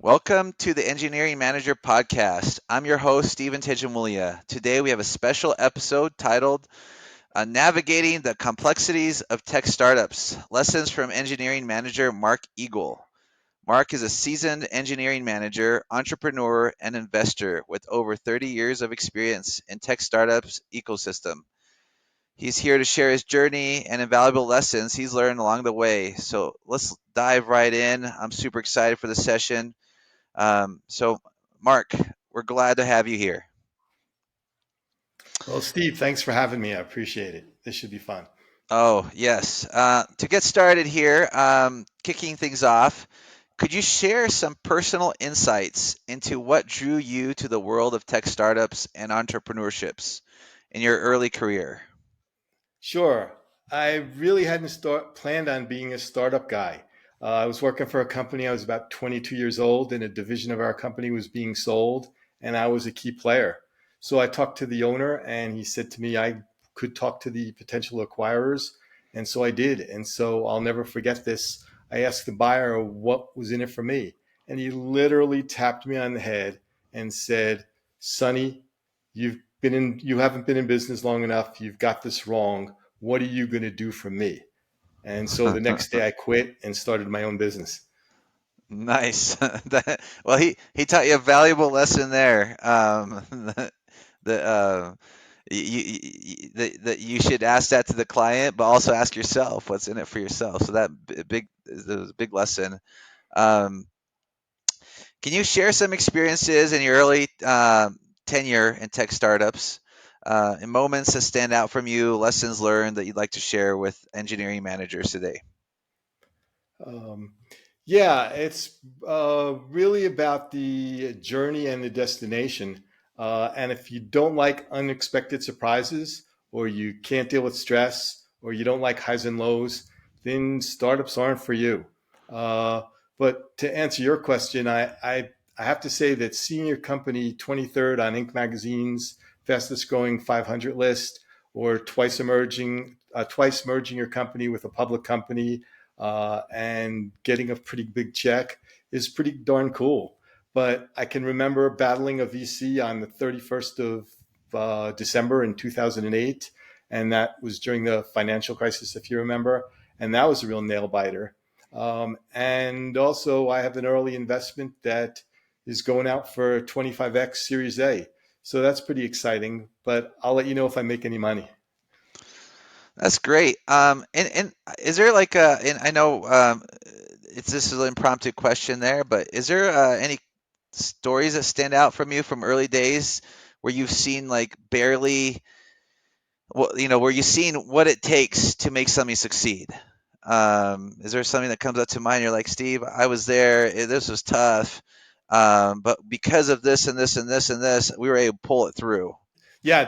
Welcome to the Engineering Manager Podcast. I'm your host, Stephen Tejamulia. Today we have a special episode titled Navigating the Complexities of Tech Startups Lessons from Engineering Manager Mark Eagle. Mark is a seasoned engineering manager, entrepreneur, and investor with over 30 years of experience in tech startups ecosystem. He's here to share his journey and invaluable lessons he's learned along the way. So let's dive right in. I'm super excited for the session. So, Mark, we're glad to have you here. Well, Steve, thanks for having me. I appreciate it. This should be fun. Oh, yes. To get started here, kicking things off, could you share some personal insights into what drew you to the world of tech startups and entrepreneurships in your early career? Sure. I really hadn't planned on being a startup guy. I was working for a company. I was about 22 years old, and a division of our company was being sold, and I was a key player. So I talked to the owner, and he said to me I could talk to the potential acquirers, and so I did. And so I'll never forget this. I asked the buyer what was in it for me, and he literally tapped me on the head and said, "Sonny, you haven't been in business long enough. You've got this wrong. What are you going to do for me?" And so the next day I quit and started my own business. Nice. Well, he taught you a valuable lesson there. The that you should ask that to the client, but also ask yourself what's in it for yourself. So that big is a big lesson. Um, can you share some experiences in your early tenure in tech startups, and moments that stand out from you, lessons learned that you'd like to share with engineering managers today? Um, yeah, it's really about the journey and the destination. And if you don't like unexpected surprises, or you can't deal with stress, or you don't like highs and lows, then startups aren't for you. Uh, but to answer your question, I have to say that seeing your company 23rd on Inc. magazine's fastest growing 500 list, or twice merging your company with a public company, and getting a pretty big check is pretty darn cool. But I can remember battling a VC on the 31st of December in 2008. And that was during the financial crisis, if you remember. And that was a real nail biter. And also, I have an early investment that is going out for 25x Series A. So that's pretty exciting. But I'll let you know if I make any money. That's great. And is there like a, and I know it's this is an impromptu question there, but is there any stories that stand out from you from early days where you've seen like barely, well, where you've seen what it takes to make something succeed? Is there something that comes up to mind? You're like, Steve, I was there. This was tough, but because of this and this and this and this, we were able to pull it through. Yeah,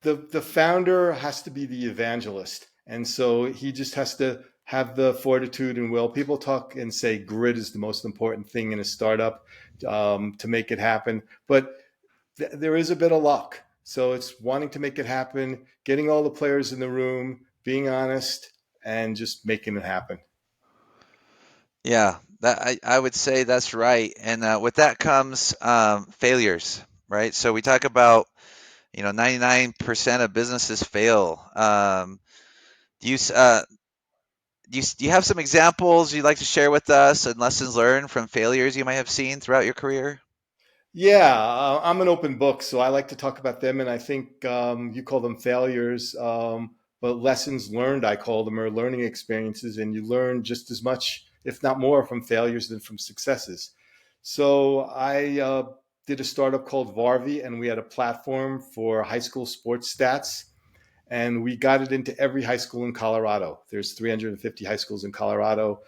the founder has to be the evangelist, and so he just has to have the fortitude and will. People talk and say grit is the most important thing in a startup, to make it happen, but there is a bit of luck. So it's wanting to make it happen, getting all the players in the room, being honest, and just making it happen. Yeah, that I would say that's right. And with that comes failures, right? So we talk about, 99% of businesses fail. Do you s- uh, do you have some examples you'd like to share with us and lessons learned from failures you might have seen throughout your career? Yeah, I'm an open book, so I like to talk about them. And I think you call them failures, but lessons learned, I call them, or learning experiences. And you learn just as much, if not more, from failures than from successes. So I did a startup called Varvy, and we had a platform for high school sports stats, and we got it into every high school in Colorado. There's 350 high schools in Colorado.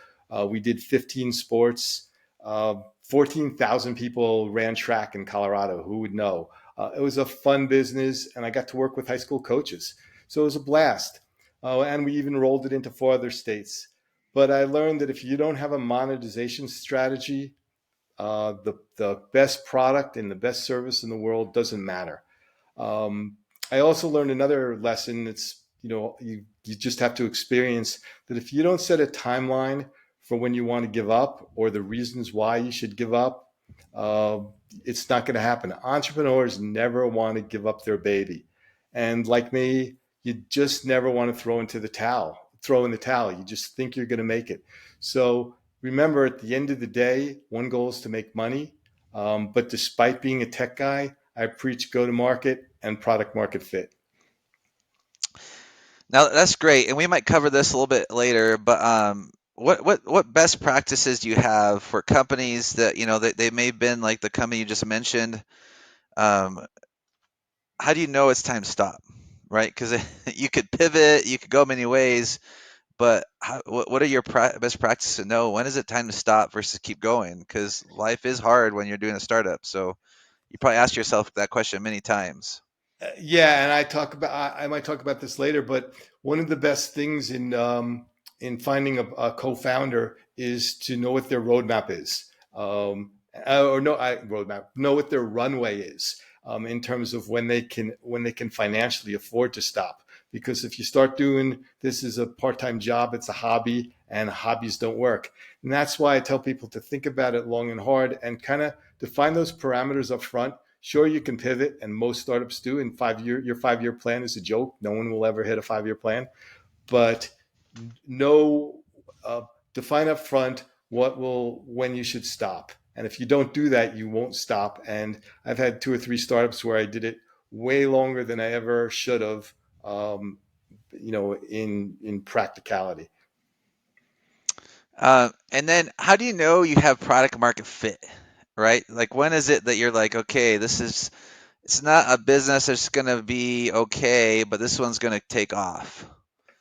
We did 15 sports. 14,000 people ran track in Colorado. Who would know? It was a fun business, and I got to work with high school coaches. So it was a blast. And we even rolled it into 4 other states. But I learned that if you don't have a monetization strategy, the best product and the best service in the world doesn't matter. Um, I also learned another lesson. It's, you just have to experience that if you don't set a timeline for when you want to give up or the reasons why you should give up, uh, it's not going to happen. Entrepreneurs never want to give up their baby. And like me, you just never want to throw in the towel. You just think you're going to make it. So remember, at the end of the day, one goal is to make money. But despite being a tech guy, I preach go to market and product market fit. Now that's great, and we might cover this a little bit later. But what best practices do you have for companies that they may have been like the company you just mentioned? Um, how do you know it's time to stop? Right? Because you could pivot, you could go many ways, but what are your best practices to know when is it time to stop versus keep going? Because life is hard when you're doing a startup. So you probably ask yourself that question many times. Yeah, and I might talk about this later, but one of the best things in finding a co-founder is to know what their roadmap is, or no, roadmap, know what their runway is, in terms of when they can financially afford to stop. Because if you start doing this as a part-time job, it's a hobby, and hobbies don't work. And that's why I tell people to think about it long and hard and kind of define those parameters up front. Sure, you can pivot, and most startups do. In 5 year, your 5 year plan is a joke. No one will ever hit a 5 year plan. But know, define up front when you should stop. And if you don't do that, you won't stop. And I've had 2 or 3 startups where I did it way longer than I ever should have. Um, in practicality. And then how do you know you have product market fit? Right? Like when is it that you're like, okay, it's not a business that's going to be okay, but this one's going to take off.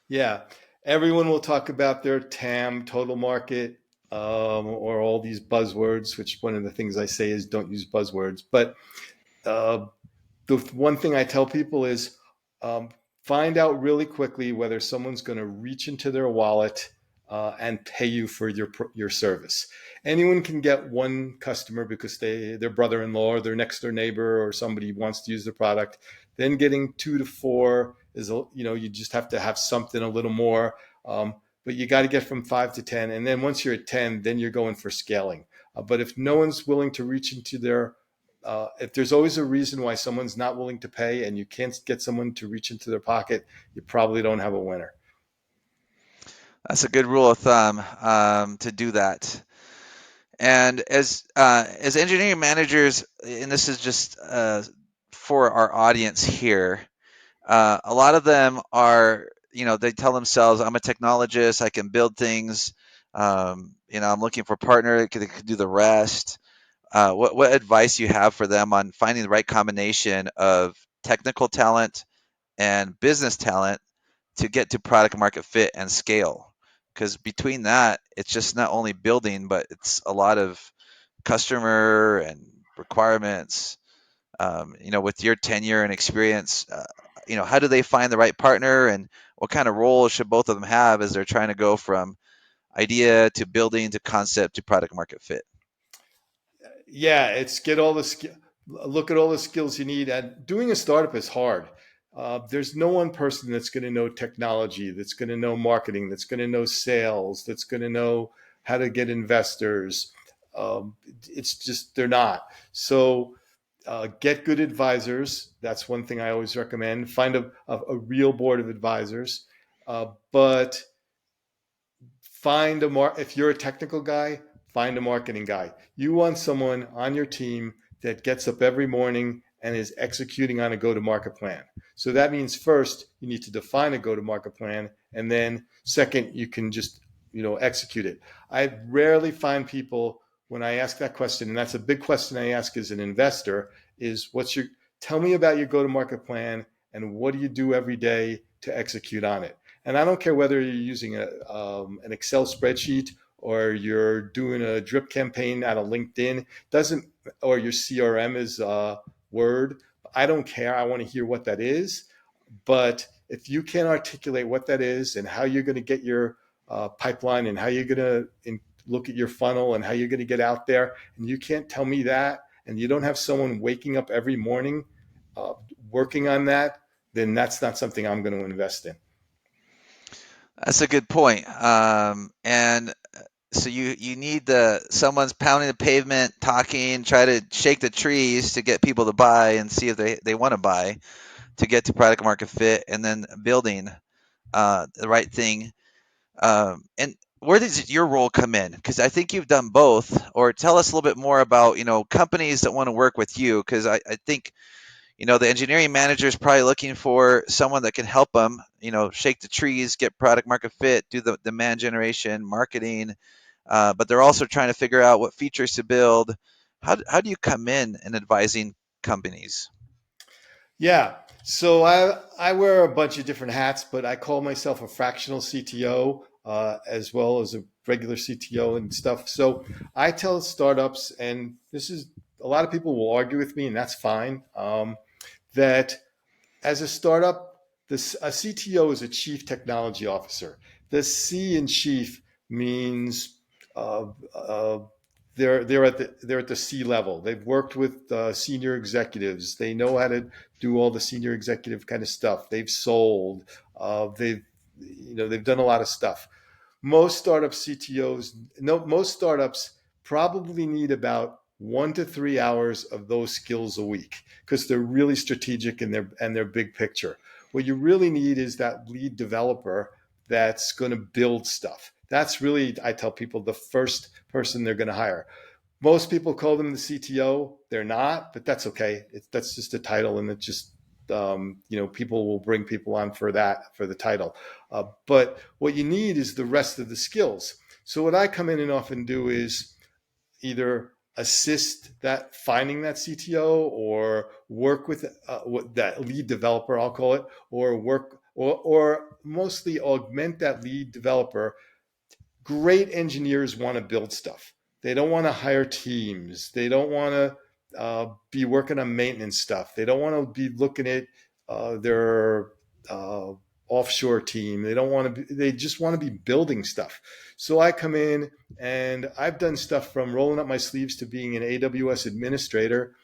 Yeah, everyone will talk about their TAM, total market, or all these buzzwords. Which one of the things I say is don't use buzzwords. But uh, the one thing I tell people is, um, find out really quickly whether someone's going to reach into their wallet and pay you for your service. Anyone can get one customer because their brother-in-law or their next door neighbor or somebody wants to use the product. Then getting 2 to 4 is, you just have to have something a little more. But you got to get from 5 to 10, and then once you're at 10, then you're going for scaling. But if no one's willing to reach into their if there's always a reason why someone's not willing to pay and you can't get someone to reach into their pocket, you probably don't have a winner. That's a good rule of thumb to do that. And as engineering managers, and this is just for our audience here, a lot of them are, they tell themselves, I'm a technologist, I can build things. I'm looking for a partner that can do the rest. What advice you have for them on finding the right combination of technical talent and business talent to get to product market fit and scale? Because between that, it's just not only building, but it's a lot of customer and requirements. With your tenure and experience, how do they find the right partner, and what kind of role should both of them have as they're trying to go from idea to building to concept to product market fit? Yeah, it's get all the look at all the skills you need. And doing a startup is hard. There's no one person that's going to know technology, that's going to know marketing, that's going to know sales, that's going to know how to get investors. It's just they're not. So get good advisors. That's one thing I always recommend. Find a real board of advisors. But if you're a technical guy, find a marketing guy. You want someone on your team that gets up every morning and is executing on a go to market plan. So that means first you need to define a go to market plan, and then second you can just execute it. I rarely find people when I ask that question, and that's a big question I ask as an investor, is tell me about your go to market plan and what do you do every day to execute on it. And I don't care whether you're using an Excel spreadsheet or you're doing a drip campaign out of LinkedIn, doesn't or your CRM is Word. I don't care. I want to hear what that is. But if you can't articulate what that is and how you're going to get your pipeline and how you're going to look at your funnel and how you're going to get out there, and you can't tell me that, and you don't have someone waking up every morning uh, working on that, then that's not something I'm going to invest in. That's a good point. And So you need the someone's pounding the pavement, talking, try to shake the trees to get people to buy and see if they want to buy to get to product market fit, and then building the right thing. And where does your role come in? Because I think you've done both. Or tell us a little bit more about companies that want to work with you. Because I think the engineering manager is probably looking for someone that can help them. Shake the trees, get product market fit, do the demand generation, marketing. But they're also trying to figure out what features to build. How do you come in advising companies? Yeah. So I wear a bunch of different hats, but I call myself a fractional CTO as well as a regular CTO and stuff. So I tell startups, and this is a lot of people will argue with me, and that's fine. That as a startup, a CTO is a chief technology officer. The C in chief means uh, uh, they're at the C level. They've worked with senior executives. They know how to do all the senior executive kind of stuff. They've sold. They've done a lot of stuff. Most startup CTOs, no, most startups probably need about 1 to 3 hours of those skills a week because they're really strategic in their big picture. What you really need is that lead developer that's going to build stuff. That's really, I tell people, the first person they're going to hire. Most people call them the CTO. They're not, but that's okay. That's just a title, and it's just people will bring people on for that for the title. But what you need is the rest of the skills. So what I come in and often do is either assist that finding that CTO or work with that lead developer, I'll call it, or work or mostly augment that lead developer. Great engineers want to build stuff. They don't want to hire teams. They don't want to be working on maintenance stuff. They don't want to be looking at their uh, offshore team. They don't want to. They just want to be building stuff. So I come in and I've done stuff from rolling up my sleeves to being an AWS administrator,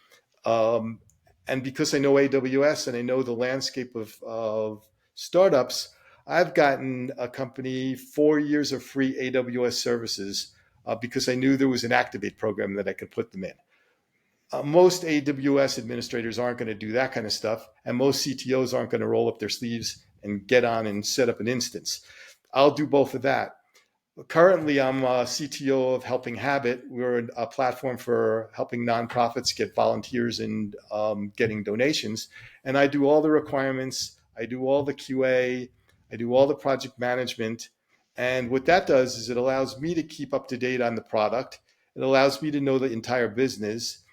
um, and because I know AWS and I know the landscape of startups, I've gotten a company 4 years of free AWS services because I knew there was an Activate program that I could put them in. Most AWS administrators aren't going to do that kind of stuff, and most CTOs aren't going to roll up their sleeves and get on and set up an instance. I'll do both of that. Currently, I'm a CTO of Helping Habit. We're a platform for helping nonprofits get volunteers and getting donations. And I do all the requirements, I do all the QA, I do all the project management. And what that does is it allows me to keep up to date on the product. It allows me to know the entire business,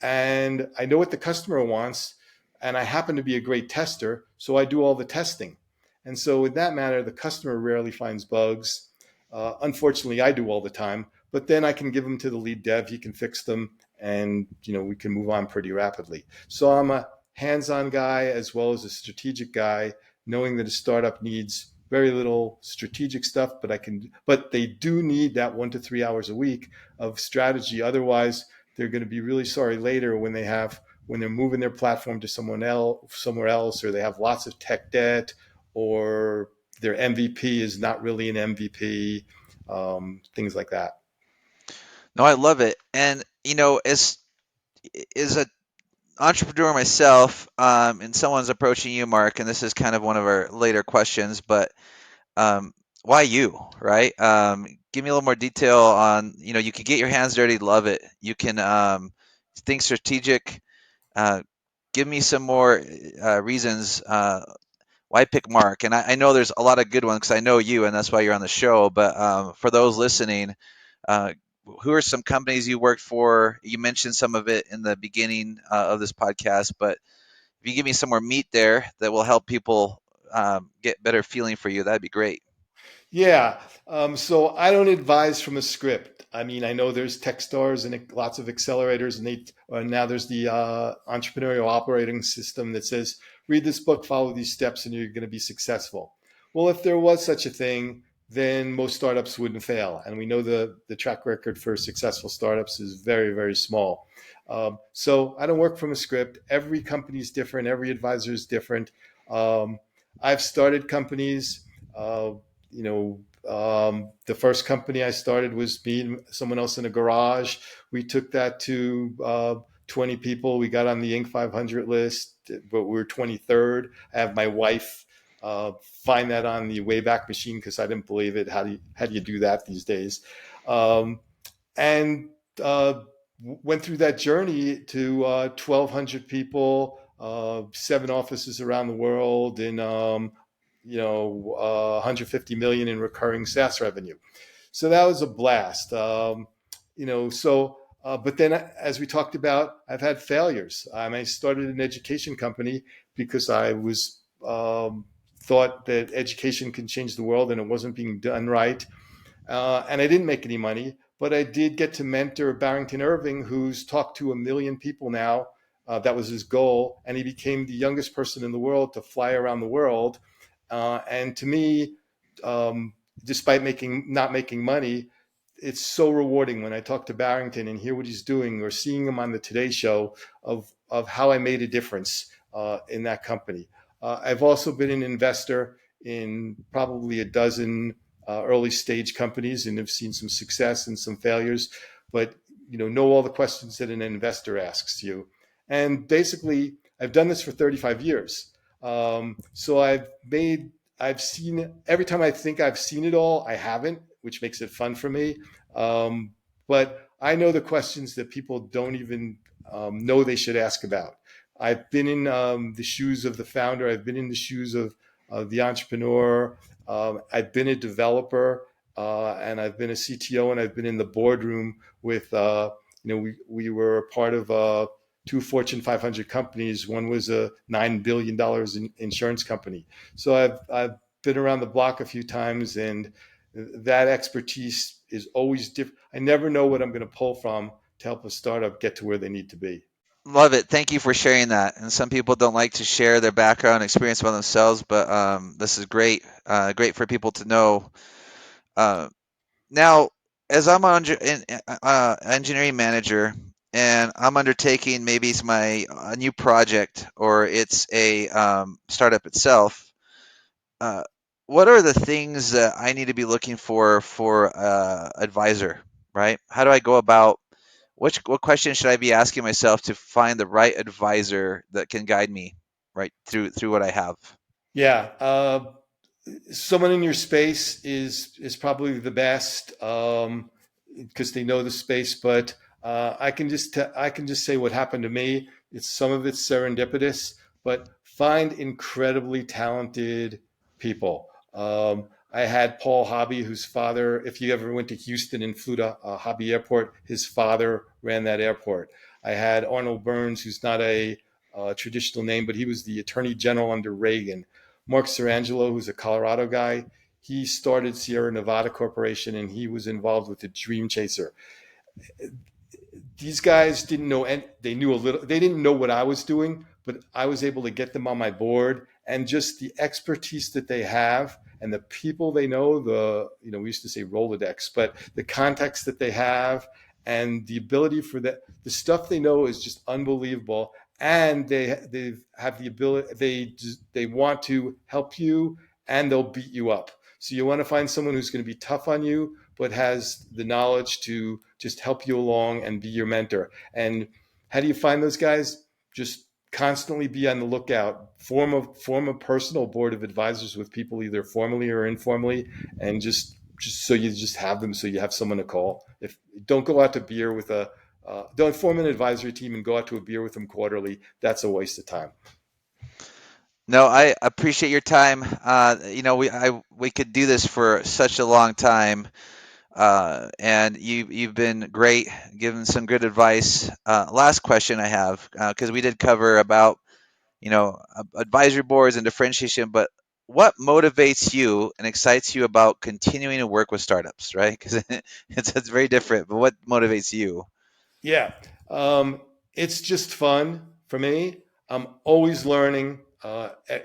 and I know what the customer wants, and I happen to be a great tester, so I do all the testing. And so, in that manner, the customer rarely finds bugs. Unfortunately, I do all the time, but then I can give them to the lead dev. He can fix them, and we can move on pretty rapidly. So I'm a hands-on guy as well as a strategic guy, knowing that a startup needs very little strategic stuff, but they do need that 1 to 3 hours a week of strategy. Otherwise, they're going to be really sorry later when they're moving their platform to someone else somewhere else, or they have lots of tech debt, or their MVP is not really an MVP, things like that. No, I love it. And as an entrepreneur myself, and someone's approaching you, Mark, and this is kind of one of our later questions, but um, why you, right? Give me a little more detail on, you can get your hands dirty, love it. You can think strategic. Uh, Give me some more reasons why pick Mark. And I know there's a lot of good ones because I know you, and that's why you're on the show. But for those listening, uh, who are some companies you worked for? You mentioned some of it in the beginning of this podcast, but if you give me some more meat there that will help people get better feeling for you, that'd be great. Yeah. So I don't advise from a script. I mean, I know there's Techstars and lots of accelerators, and now there's the entrepreneurial operating system that says, read this book, follow these steps, and you're going to be successful. Well, if there was such a thing, then most startups wouldn't fail. And we know the track record for successful startups is very, very small. So I don't work from a script. Every company is different. Every advisor is different. Um, I've started companies. Uh, you know, The first company I started was me and someone else in a garage. We took that to 20 people. We got on the Inc. 500 list, but we were 23rd. I have my wife find that on the Wayback Machine because I didn't believe it. How do you do that these days? Um, and went through that journey to 1,200 people, 7 offices around the world, and 150 million in recurring SaaS revenue. So that was a blast. But then, as we talked about, I've had failures. I started an education company because I was thought that education can change the world, and it wasn't being done right. And I didn't make any money, but I did get to mentor Barrington Irving, who's talked to 1 million people now. That was his goal, and he became the youngest person in the world to fly around the world. And to me, um, despite making not making money, it's so rewarding when I talk to Barrington and hear what he's doing, or seeing him on the Today Show of how I made a difference in that company. I've also been an investor in probably a dozen early stage companies, and have seen some success and some failures, but know all the questions that an investor asks you. And basically, I've done this for 35 years. So I've seen, every time I think I've seen it all, I haven't, which makes it fun for me. Um, but I know the questions that people don't even know they should ask about. I've been in the shoes of the founder. I've been in the shoes of the entrepreneur. I've been a developer, and I've been a CTO, and I've been in the boardroom with, we were a part of two Fortune 500 companies. One was a $9 billion insurance company. So I've been around the block a few times, and that expertise is always different. I never know what I'm going to pull from to help a startup get to where they need to be. Love it. Thank you for sharing that. And some people don't like to share their background experience by themselves, but this is great. Great for people to know. Uh, Now, as I'm an engineering manager and I'm undertaking maybe it's a new project or it's a startup itself, uh, what are the things that I need to be looking for advisor, right? How do I go about what questions should I be asking myself to find the right advisor that can guide me right through what I have? Yeah, someone in your space is probably the best because they know the space. But I can just say what happened to me. It's some of it's serendipitous, but find incredibly talented people. I had Paul Hobby, whose father, if you ever went to Houston and flew to Hobby Airport, his father ran that airport. I had Arnold Burns, who's not a traditional name, but he was the Attorney General under Reagan. Mark Sarangelo, who's a Colorado guy, he started Sierra Nevada Corporation, and he was involved with the Dream Chaser. These guys didn't know, and they knew a little, they didn't know what I was doing, but I was able to get them on my board. And just the expertise that they have and the people they know, we used to say Rolodex, but the context that they have and the ability for the stuff they know is just unbelievable. And they have the ability, they want to help you, and they'll beat you up. So you want to find someone who's going to be tough on you, but has the knowledge to just help you along and be your mentor. And how do you find those guys? Just constantly be on the lookout. Form a personal board of advisors with people either formally or informally, and just so you just have them, so you have someone to call. If don't go out to beer with a don't form an advisory team and go out to a beer with them quarterly. That's a waste of time. No, I appreciate your time. We could do this for such a long time, and you've been great, giving some good advice. Last question I have, because we did cover about advisory boards and differentiation, but what motivates you and excites you about continuing to work with startups, right? Because it's very different. But what motivates you? Yeah, it's just fun for me. I'm always learning.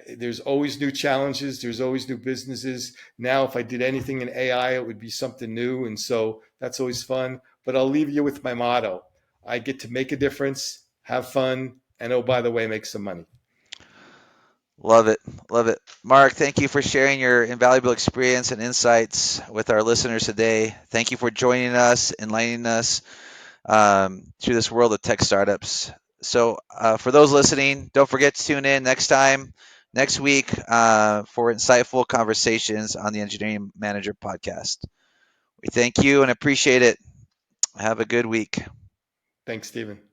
There's always new challenges. There's always new businesses. Now, if I did anything in AI, it would be something new, and so that's always fun. But I'll leave you with my motto: I get to make a difference, have fun, and oh, by the way, make some money. Love it. Love it. Mark, thank you for sharing your invaluable experience and insights with our listeners today. Thank you for joining us, enlightening us through this world of tech startups. So, for those listening, don't forget to tune in next week, for insightful conversations on the Engineering Manager podcast. We thank you and appreciate it. Have a good week. Thanks, Stephen.